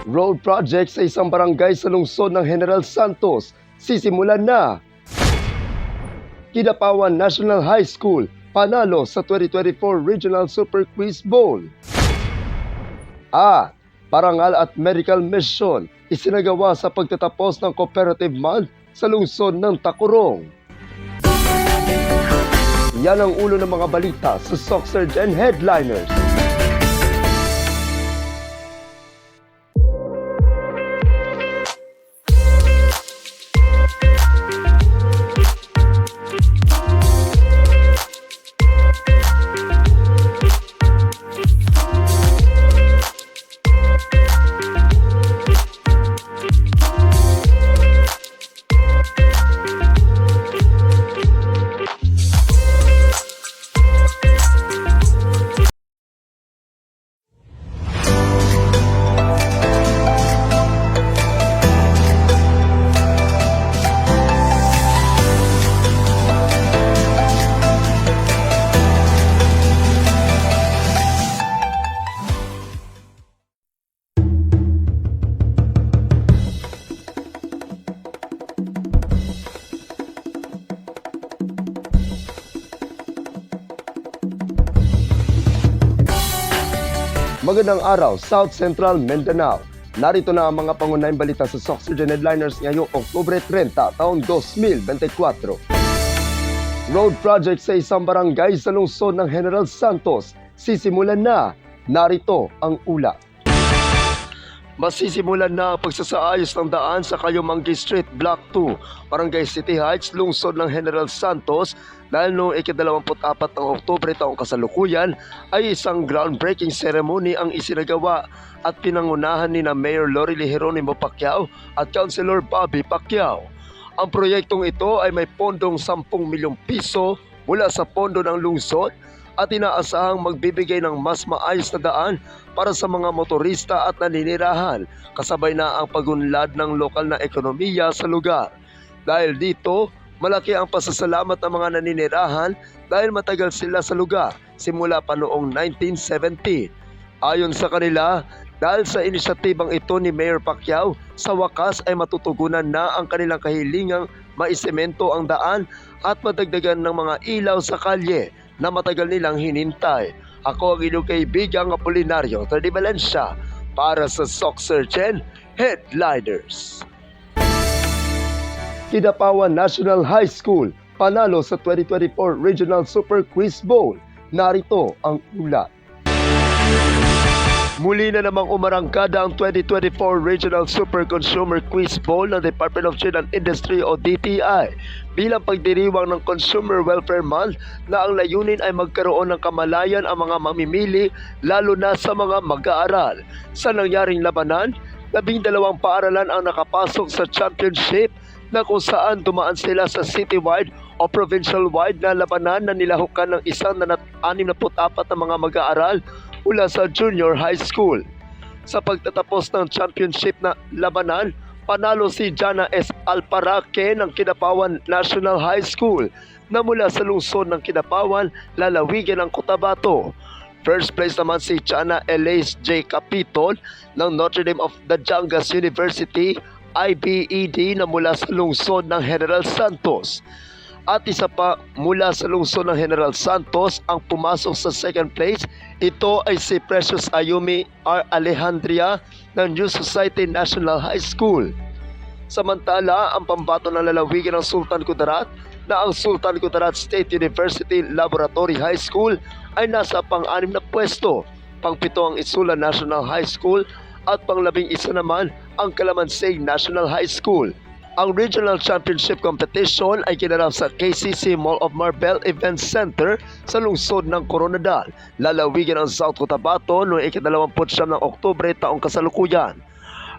Road project sa isang barangay sa lungsod ng General Santos sisimulan na. Kidapawan National High School panalo sa 2024 Regional Super Quiz Bowl. At parangal at medical mission isinagawa sa pagtatapos ng Cooperative Month sa lungsod ng Tacurong. Yan ang ulo ng mga balita sa Socksurge and Headliners. Magandang araw, South Central Mindanao. Narito na ang mga pangunahing balita sa Socksurge and Headliners ngayong Oktubre 30, taong 2024. Road project sa isang barangay sa lungsod ng General Santos sisimulan na. Narito ang ulat. Masisimulan na ang pagsasaayos ng daan sa Kayumanggi Street, Block 2, Barangay City Heights, lungsod ng General Santos dahil noong ika-24 ng Oktubre taong kasalukuyan ay isang groundbreaking ceremony ang isinagawa at pinangunahan ni na Mayor Lorely Geronimo Pacquiao at Councilor Bobby Pacquiao. Ang proyektong ito ay may pondong 10 milyong piso mula sa pondo ng lungsod at inaasahang magbibigay ng mas maayos na daan para sa mga motorista at naninirahan, kasabay na ang pagunlad ng lokal na ekonomiya sa lugar. Dahil dito, malaki ang pasasalamat ng mga naninirahan dahil matagal sila sa lugar simula pa noong 1917. Ayon sa kanila, dahil sa inisyatibang ito ni Mayor Pacquiao, sa wakas ay matutugunan na ang kanilang kahilingang maisemento ang daan at madagdagan ng mga ilaw sa kalye na matagal nilang hinintay. Ako ang inyong kaibigang Apolinario Terdi Valencia para sa Socksurge and Headliners. Kidapawan National High School panalo sa 2024 Regional Super Quiz Bowl. Narito ang ulat. Muli na namang umarangkada ang 2024 Regional Super Consumer Quiz Bowl ng Department of Trade and Industry o DTI bilang pagdiriwang ng Consumer Welfare Month na ang layunin ay magkaroon ng kamalayan ang mga mamimili lalo na sa mga mag-aaral. Sa nangyaring labanan, 12 paaralan ang nakapasok sa championship na kung saan dumaan sila sa citywide o provincial-wide na labanan na nilahukan ng 164 na mga mag-aaral mula sa junior high school. Sa pagtatapos ng championship na labanan, panalo si Jana S. Alparaque ng Kidapawan National High School na mula sa lungsod ng Kidapawan, lalawigan ng Cotabato. First place naman si Jana Elise J. Capitol ng Notre Dame of the Jangas University, IBED, na mula sa lungsod ng General Santos. At isa pa mula sa lungsod ng General Santos ang pumasok sa second place. Ito ay si Precious Ayumi R. Alejandria ng New Society National High School. Samantala, ang pambato ng lalawigan ng Sultan Kudarat na ang Sultan Kudarat State University Laboratory High School ay nasa pang-6 na pwesto. Pang-7 ang Isula National High School at pang-11 naman ang Calamansig National High School. Ang Regional Championship Competition ay kinarap sa KCC Mall of Marbel Event Center sa lungsod ng Coronadal, lalawigan ng South Cotabato noong ika-29 ng Oktubre taong kasalukuyan.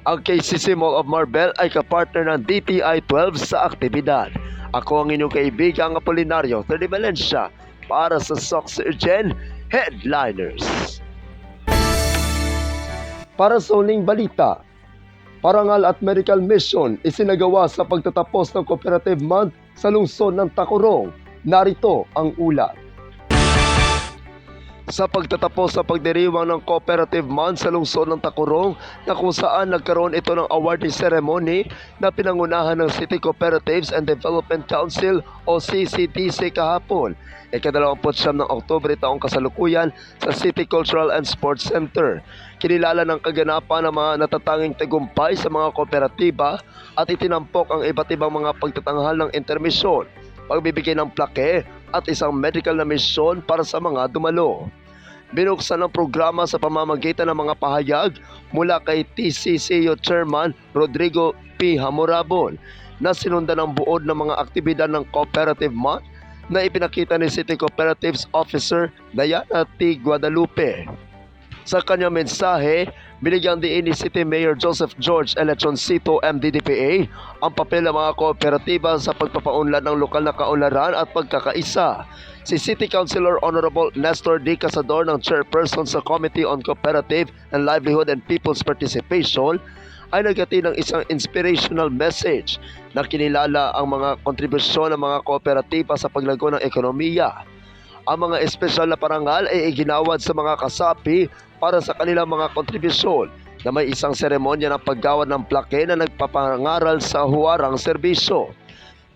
Ang KCC Mall of Marbel ay kapartner ng DTI 12 sa aktibidad. Ako ang inyong kaibigang Apolinario Terdi Valencia para sa Socksurge and Headliners. Para sa uling balita, parangal at medical mission isinagawa sa pagtatapos ng Cooperative Month sa lungsod ng Tacurong. Narito ang ulat. sa pagtatapos sa pagdiriwang ng Cooperative Month sa lungsod ng Tacurong na kung saan nagkaroon ito ng awarding ceremony na pinangunahan ng City Cooperatives and Development Council o CCDC kahapon, ika-29 ng Oktubre taong kasalukuyan sa City Cultural and Sports Center. Kinilala ng kaganapan ng mga natatanging tagumpay sa mga kooperatiba at itinampok ang iba't ibang mga pagtatanghal ng intermisyon, pagbibigay ng plake at isang medical na misyon para sa mga dumalo. Binuksan ang programa sa pamamagitan ng mga pahayag mula kay TCCU Chairman Rodrigo P. Hamorabon na sinundan ang buod ng mga aktibidad ng Cooperative Month na ipinakita ni City Cooperatives Officer Diana T. Guadalupe. Sa kanyang mensahe, binigyang diin ni City Mayor Joseph George Elechoncito MDDPA ang papel ng mga kooperatiba sa pagpapaunlad ng lokal na kaunlaran at pagkakaisa. Si City Councilor Honorable Nestor D. Casador ng Chairperson sa Committee on Cooperative and Livelihood and People's Participation ay naghatid ng isang inspirational message na kinilala ang mga kontribusyon ng mga kooperatiba sa paglago ng ekonomiya. Ang mga espesyal na parangal ay iginawad sa mga kasapi para sa kanilang mga kontribusyon na may isang seremonya ng paggawad ng plake na nagpapangaral sa huwarang serbisyo.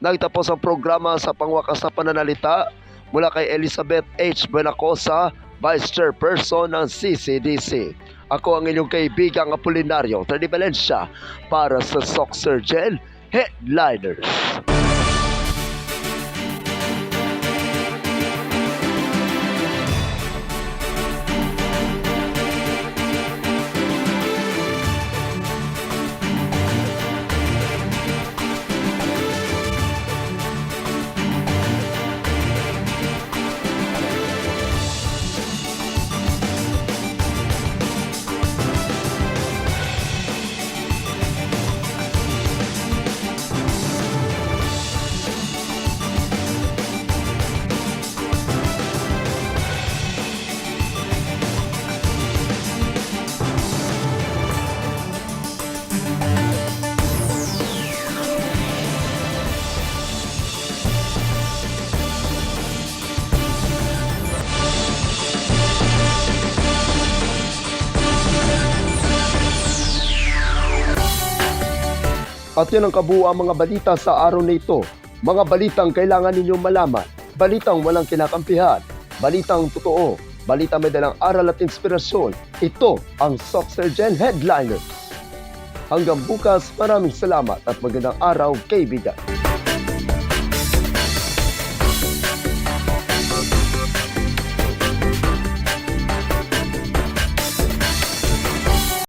Nagtapos ang programa sa pangwakas na pananalita mula kay Elizabeth H. Buenacosa, Vice Chairperson ng CCDC. Ako ang inyong kaibigang Apolinario Trady Valencia para sa Soxergen Headliners. At yan ang kabuuan mga balita sa araw na ito. Mga balitang kailangan ninyong malaman. Balitang walang kinakampihan. Balitang totoo. Balitang may dalang aral at inspirasyon. Ito ang Soxergen Headliners. Hanggang bukas, maraming salamat at magandang araw, kaibigan.